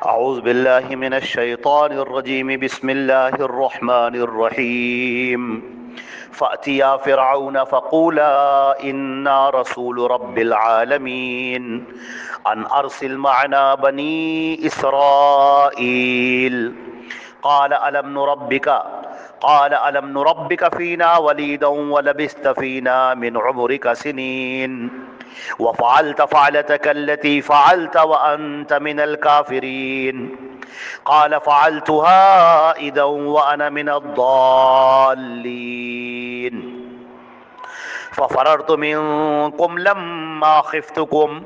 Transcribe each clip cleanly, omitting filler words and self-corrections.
أعوذ بالله من الشيطان الرجيم بسم الله الرحمن الرحيم فأتيا فرعون فقولا إنا رسول رب العالمين أن أرسل معنا بني إسرائيل قال ألم نربك فينا وليدا ولبثت فينا من عمرك سنين وفعلت فعلتك التي فعلت وأنت من الكافرين قال فعلتها إذا وأنا من الضالين ففررت منكم لما خفتكم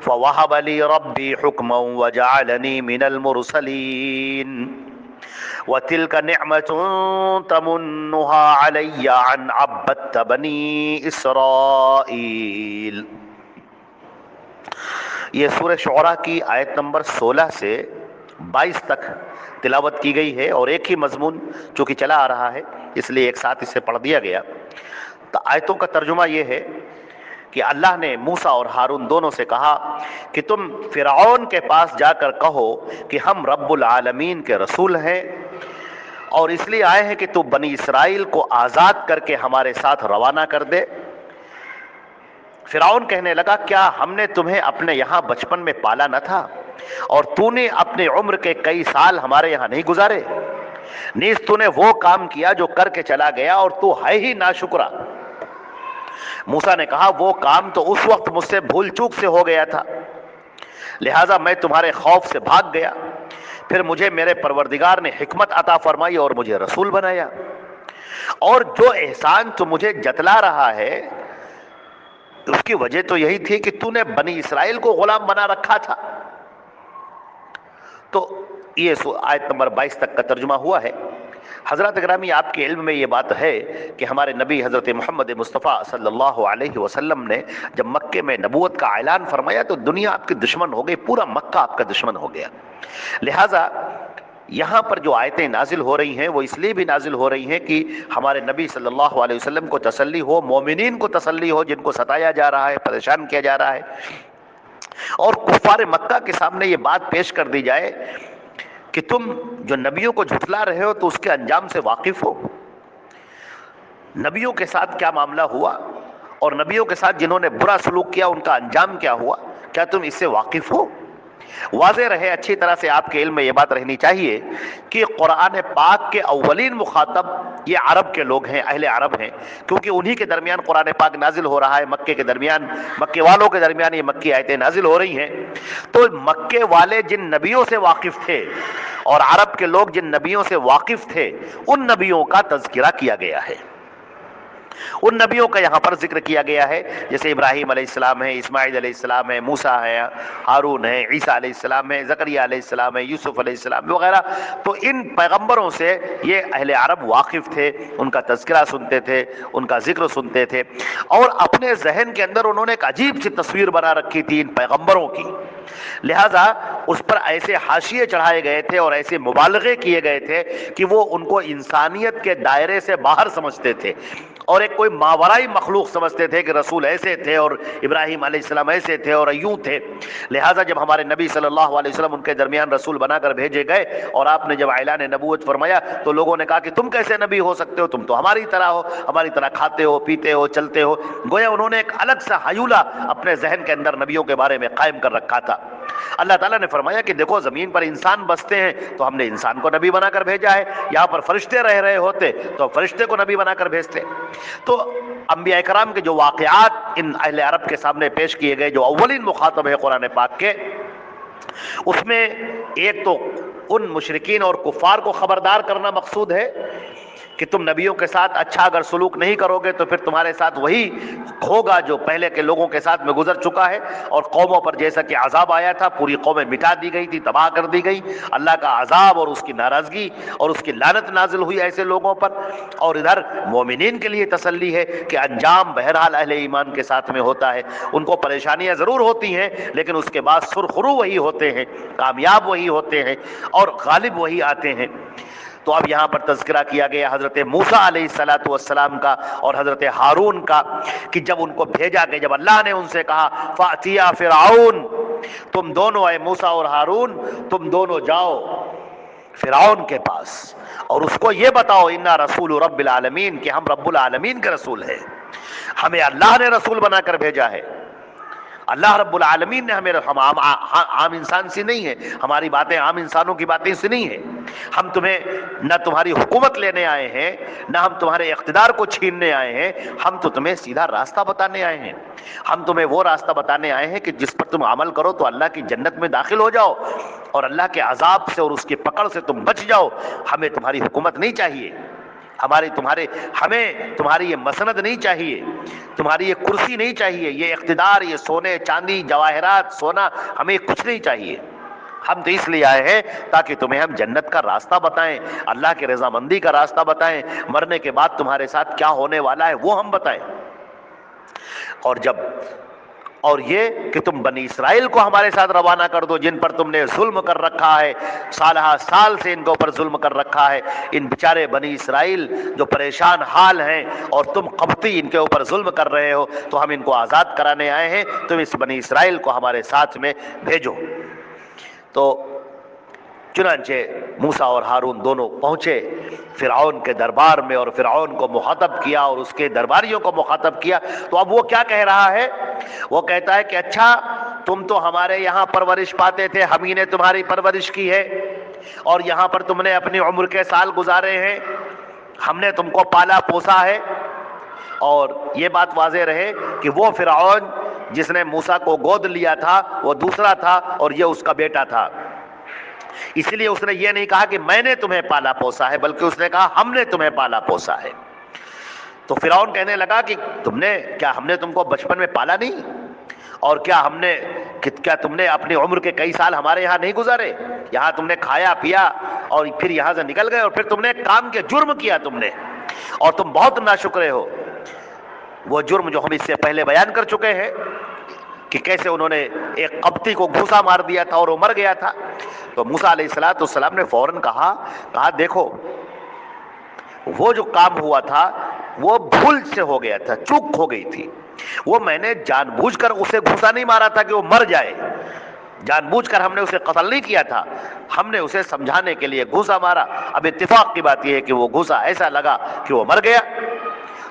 فوهب لي ربي حكما وجعلني من المرسلين وتلك نعمة تمنها علي عن عبدت بني إسرائيل۔ یہ سورہ شعراء کی آیت نمبر 16 سے 22 تک تلاوت کی گئی ہے، اور ایک ہی مضمون چونکہ چلا آ رہا ہے اس لیے ایک ساتھ اسے پڑھ دیا گیا۔ تو آیتوں کا ترجمہ یہ ہے کہ اللہ نے موسیٰ اور ہارون دونوں سے کہا کہ تم فرعون کے پاس جا کر کہو کہ ہم رب العالمین کے رسول ہیں، اور اس لیے آئے ہیں کہ تو بنی اسرائیل کو آزاد کر کے ہمارے ساتھ روانہ کر دے۔ فرعون کہنے لگا کیا ہم نے تمہیں اپنے یہاں بچپن میں پالا نہ تھا، اور تو نے اپنے عمر کے کئی سال ہمارے یہاں نہیں گزارے؟ نیز تو نے وہ کام کیا جو کر کے چلا گیا، اور تو ہے ہی ناشکرا۔ موسیٰ نے کہا وہ کام تو اس وقت مجھ سے بھول چوک سے ہو گیا تھا، لہٰذا میں تمہارے خوف سے بھاگ گیا، پھر مجھے میرے پروردگار نے حکمت عطا فرمائی اور مجھے رسول بنایا، اور جو احسان تو مجھے جتلا رہا ہے اس کی وجہ تو یہی تھی کہ تو نے بنی اسرائیل کو غلام بنا رکھا تھا۔ تو یہ آیت نمبر 22 تک کا ترجمہ ہوا ہے۔ حضرات گرامی، آپ کے علم میں یہ بات ہے کہ ہمارے نبی حضرت محمد مصطفیٰ صلی اللہ علیہ وسلم نے جب مکے میں نبوت کا اعلان فرمایا تو دنیا آپ کی دشمن ہو گئی، پورا مکہ آپ کا دشمن ہو گیا۔ لہٰذا یہاں پر جو آیتیں نازل ہو رہی ہیں وہ اس لیے بھی نازل ہو رہی ہیں کہ ہمارے نبی صلی اللہ علیہ وسلم کو تسلی ہو، مومنین کو تسلی ہو جن کو ستایا جا رہا ہے، پریشان کیا جا رہا ہے، اور کفار مکہ کے سامنے یہ بات پیش کر دی جائے کہ تم جو نبیوں کو جھٹلا رہے ہو تو اس کے انجام سے واقف ہو۔ نبیوں کے ساتھ کیا معاملہ ہوا اور نبیوں کے ساتھ جنہوں نے برا سلوک کیا ان کا انجام کیا ہوا، کیا تم اس سے واقف ہو؟ واضح رہے، اچھی طرح سے آپ کے علم میں یہ بات رہنی چاہیے کہ قرآن پاک کے اولین مخاطب یہ عرب کے لوگ ہیں، اہل عرب ہیں، کیونکہ انہی کے درمیان قرآن پاک نازل ہو رہا ہے، مکے والوں کے درمیان یہ مکی آیتیں نازل ہو رہی ہیں۔ تو مکے والے جن نبیوں سے واقف تھے اور عرب کے لوگ جن نبیوں سے واقف تھے ان نبیوں کا تذکرہ کیا گیا ہے، ان نبیوں کا یہاں پر ذکر کیا گیا ہے، جیسے ابراہیم علیہ السلام ہے، اسماعیل علیہ السلام ہے، موسیٰ ہے، ہارون ہے، عیسیٰ علیہ السلام ہے، زکریا علیہ السلام ہے، یوسف علیہ السلام وغیرہ۔ تو ان پیغمبروں سے یہ اہل عرب واقف تھے، ان کا تذکرہ سنتے تھے، ان کا ذکر سنتے تھے، اور اپنے ذہن کے اندر انہوں نے ایک عجیب سی تصویر بنا رکھی تھی ان پیغمبروں کی، لہٰذا اس پر ایسے حاشیے چڑھائے گئے تھے اور ایسے مبالغے کیے گئے تھے کہ وہ ان کو انسانیت کے دائرے سے باہر سمجھتے تھے اور ایک کوئی ماورائی مخلوق سمجھتے تھے کہ رسول ایسے تھے اور ابراہیم علیہ السلام ایسے تھے اور یوں تھے۔ لہٰذا جب ہمارے نبی صلی اللہ علیہ وسلم ان کے درمیان رسول بنا کر بھیجے گئے اور آپ نے جب اعلان نبوت فرمایا تو لوگوں نے کہا کہ تم کیسے نبی ہو سکتے ہو، تم تو ہماری طرح ہو، ہماری طرح کھاتے ہو، پیتے ہو، چلتے ہو۔ گویا انہوں نے ایک الگ سا حیولہ اپنے ذہن کے اندر نبیوں کے بارے میں قائم کر رکھا تھا۔ اللہ تعالیٰ نے فرمایا کہ دیکھو زمین پر انسان بستے ہیں تو ہم نے انسان کو نبی بنا کر بھیجا ہے، یہاں پر فرشتے رہ رہے ہوتے تو فرشتے کو نبی بنا کر بھیجتے۔ تو انبیاء کرام کے جو واقعات ان اہل عرب کے سامنے پیش کیے گئے، جو اولین مخاطب ہے قرآن پاک کے، اس میں ایک تو ان مشرکین اور کفار کو خبردار کرنا مقصود ہے کہ تم نبیوں کے ساتھ اچھا اگر سلوک نہیں کرو گے تو پھر تمہارے ساتھ وہی ہوگا جو پہلے کے لوگوں کے ساتھ میں گزر چکا ہے، اور قوموں پر جیسا کہ عذاب آیا تھا پوری قومیں مٹا دی گئی تھی، تباہ کر دی گئی، اللہ کا عذاب اور اس کی ناراضگی اور اس کی لعنت نازل ہوئی ایسے لوگوں پر۔ اور ادھر مومنین کے لیے تسلی ہے کہ انجام بہرحال اہل ایمان کے ساتھ میں ہوتا ہے، ان کو پریشانیاں ضرور ہوتی ہیں لیکن اس کے بعد سرخرو وہی ہوتے ہیں، کامیاب وہی ہوتے ہیں اور غالب وہی آتے ہیں۔ تو اب یہاں پر تذکرہ کیا گیا حضرت موسیٰ علیہ السلام کا اور حضرت ہارون کا کہ جب ان کو بھیجا گیا، جب اللہ نے ان سے کہا فَأْتِيَا فِرْعَوْنَ، تم دونوں اے موسیٰ اور ہارون تم دونوں جاؤ فرعون کے پاس اور اس کو یہ بتاؤ انا رسول رب العالمین کہ ہم رب العالمین کے رسول ہیں، ہمیں اللہ نے رسول بنا کر بھیجا ہے، اللہ رب العالمین نے ہمیں، ہم عام انسان سے نہیں ہیں، ہماری باتیں عام انسانوں کی باتیں سے نہیں ہیں، ہم تمہیں نہ تمہاری حکومت لینے آئے ہیں نہ ہم تمہارے اقتدار کو چھیننے آئے ہیں، ہم تو تمہیں سیدھا راستہ بتانے آئے ہیں، ہم تمہیں وہ راستہ بتانے آئے ہیں کہ جس پر تم عمل کرو تو اللہ کی جنت میں داخل ہو جاؤ اور اللہ کے عذاب سے اور اس کی پکڑ سے تم بچ جاؤ، ہمیں تمہاری حکومت نہیں چاہیے، ہمیں تمہاری یہ مسند نہیں چاہیے، تمہاری یہ کرسی نہیں چاہیے، یہ اقتدار، یہ سونے چاندی جواہرات سونا ہمیں کچھ نہیں چاہیے، ہم تو اس لیے آئے ہیں تاکہ تمہیں ہم جنت کا راستہ بتائیں، اللہ کے رضامندی کا راستہ بتائیں، مرنے کے بعد تمہارے ساتھ کیا ہونے والا ہے وہ ہم بتائیں، اور یہ کہ تم بنی اسرائیل کو ہمارے ساتھ روانہ کر دو جن پر تم نے ظلم کر رکھا ہے، سالہ سال سے ان کے اوپر ظلم کر رکھا ہے، ان بیچارے بنی اسرائیل جو پریشان حال ہیں اور تم قبطی ان کے اوپر ظلم کر رہے ہو، تو ہم ان کو آزاد کرانے آئے ہیں، تم اس بنی اسرائیل کو ہمارے ساتھ میں بھیجو۔ تو چنانچہ موسیٰ اور ہارون دونوں پہنچے فرعون کے دربار میں اور فرعون کو مخاطب کیا اور اس کے درباریوں کو مخاطب کیا۔ تو اب وہ کیا کہہ رہا ہے؟ وہ کہتا ہے کہ اچھا تم تو ہمارے یہاں پرورش پاتے تھے، ہم ہی نے تمہاری پرورش کی ہے اور یہاں پر تم نے اپنی عمر کے سال گزارے ہیں، ہم نے تم کو پالا پوسا ہے۔ اور یہ بات واضح رہے کہ وہ فرعون جس نے موسیٰ کو گود لیا تھا وہ دوسرا تھا اور یہ اس کا بیٹا تھا، اس لیے اس نے یہ نہیں کہا کہ میں نے تمہیں پالا پوسا ہے بلکہ اس نے کہا ہم نے تمہیں پالا پوسا ہے۔ تو فرعون کہنے لگا کہ ہم نے تم کو بچپن میں پالا نہیں، اور کیا تم نے اپنی عمر کے کئی سال ہمارے یہاں نہیں گزارے؟ یہاں تم نے کھایا پیا اور پھر یہاں سے نکل گئے اور پھر تم نے کام کے جرم کیا تم نے، اور تم بہت ناشکرے ہو۔ وہ جرم جو ہم اس سے پہلے بیان کر چکے ہیں کہ کیسے انہوں نے ایک قبطی کو گھوسا مار دیا تھا اور وہ مر گیا تھا۔ تو موسیٰ علیہ السلام نے فوراً کہا دیکھو وہ جو کام ہوا تھا وہ بھول سے ہو گیا تھا، چوک ہو گئی تھی، وہ میں نے جان بوجھ کر اسے گھوسا نہیں مارا تھا کہ وہ مر جائے، جان بوجھ کر ہم نے اسے قتل نہیں کیا تھا، ہم نے اسے سمجھانے کے لیے گھوسا مارا۔ اب اتفاق کی بات یہ ہے کہ وہ گھوسا ایسا لگا کہ وہ مر گیا،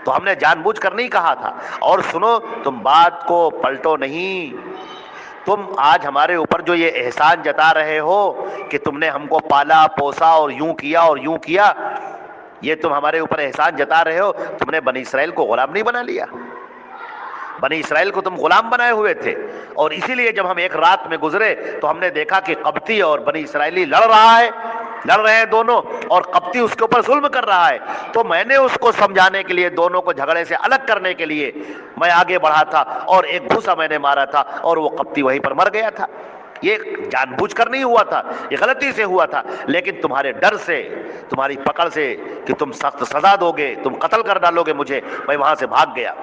تو ہم نے جان بوجھ کر نہیں کہا تھا۔ اور سنو، تم بات کو پلٹو نہیں، تم آج ہمارے اوپر جو یہ احسان جتا رہے ہو کہ تم نے ہم کو پالا پوسا اور یوں کیا اور یوں کیا، یہ تم ہمارے اوپر احسان جتا رہے ہو، تم نے بنی اسرائیل کو غلام نہیں بنا لیا، بنی اسرائیل کو تم غلام بنائے ہوئے تھے۔ اور اسی لیے جب ہم ایک رات میں گزرے تو ہم نے دیکھا کہ قبطی اور بنی اسرائیلی لڑ رہے ہیں دونوں، اور قبطی اس کے اوپر ظلم کر رہا ہے، تو میں نے اس کو سمجھانے کے لیے، دونوں کو جھگڑے سے الگ کرنے کے لیے میں آگے بڑھا تھا اور ایک گھوسا میں نے مارا تھا اور وہ قبطی وہیں پر مر گیا تھا۔ یہ جان بوجھ کر نہیں ہوا تھا، یہ غلطی سے ہوا تھا، لیکن تمہارے ڈر سے، تمہاری پکڑ سے کہ تم سخت سزا دو گے، تم قتل کر ڈالو گے مجھے، میں وہاں سے بھاگ گیا۔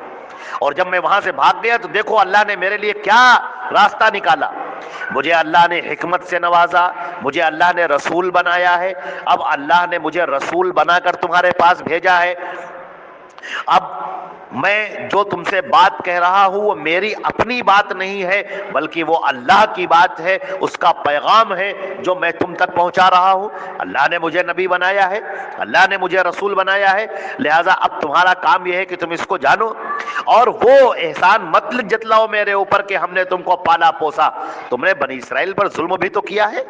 اور جب میں وہاں سے بھاگ گیا تو دیکھو اللہ نے میرے لیے کیا راستہ نکالا، مجھے اللہ نے حکمت سے نوازا، مجھے اللہ نے رسول بنایا ہے۔ اب اللہ نے مجھے رسول بنا کر تمہارے پاس بھیجا ہے، اب میں جو تم سے بات کہہ رہا ہوں وہ میری اپنی بات نہیں ہے بلکہ وہ اللہ کی بات ہے، اس کا پیغام ہے جو میں تم تک پہنچا رہا ہوں۔ اللہ نے مجھے نبی بنایا ہے، اللہ نے مجھے رسول بنایا ہے، لہٰذا اب تمہارا کام یہ ہے کہ تم اس کو جانو اور وہ احسان مت جتلاؤ میرے اوپر کہ ہم نے تم کو پالا پوسا۔ تم نے بنی اسرائیل پر ظلم بھی تو کیا ہے،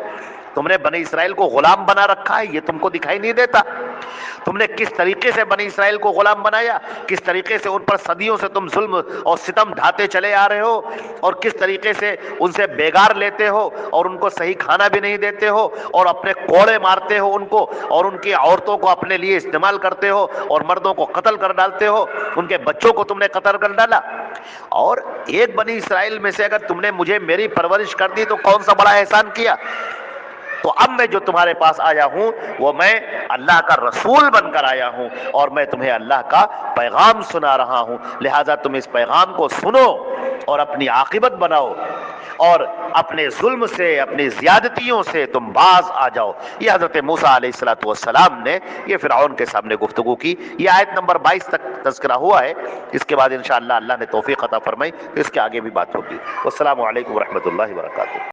تم نے بنی اسرائیل کو غلام بنا رکھا ہے، یہ تم کو دکھائی نہیں دیتا؟ تم نے کس طریقے سے بنی اسرائیل کو غلام بنایا، کس طریقے سے ان پر صدیوں سے تم ظلم اور ستم ڈھاتے چلے آ رہے ہو، اور کس طریقے سے ان سے بیگار لیتے ہو اور ان کو صحیح کھانا بھی نہیں دیتے ہو اور اپنے کوڑے مارتے ہو ان کو، اور ان کی عورتوں کو اپنے لیے استعمال کرتے ہو اور مردوں کو قتل کر ڈالتے ہو، ان کے بچوں کو تم نے قتل کر ڈالا۔ اور ایک بنی اسرائیل میں سے اگر تم نے مجھے میری پرورش کر دی تو کون سا بڑا احسان کیا؟ تو اب میں جو تمہارے پاس آیا ہوں وہ میں اللہ کا رسول بن کر آیا ہوں اور میں تمہیں اللہ کا پیغام سنا رہا ہوں، لہٰذا تم اس پیغام کو سنو اور اپنی عاقبت بناؤ اور اپنے ظلم سے، اپنی زیادتیوں سے تم باز آ جاؤ. یہ حضرت موسیٰ علیہ السلام نے یہ فرعون کے سامنے گفتگو کی. یہ آیت نمبر 22 تک تذکرہ ہوا ہے. اس کے بعد انشاءاللہ اللہ نے توفیق عطا فرمائی تو اس کے آگے بھی بات ہوگی. والسلام علیکم ورحمۃ اللہ وبرکاتہ.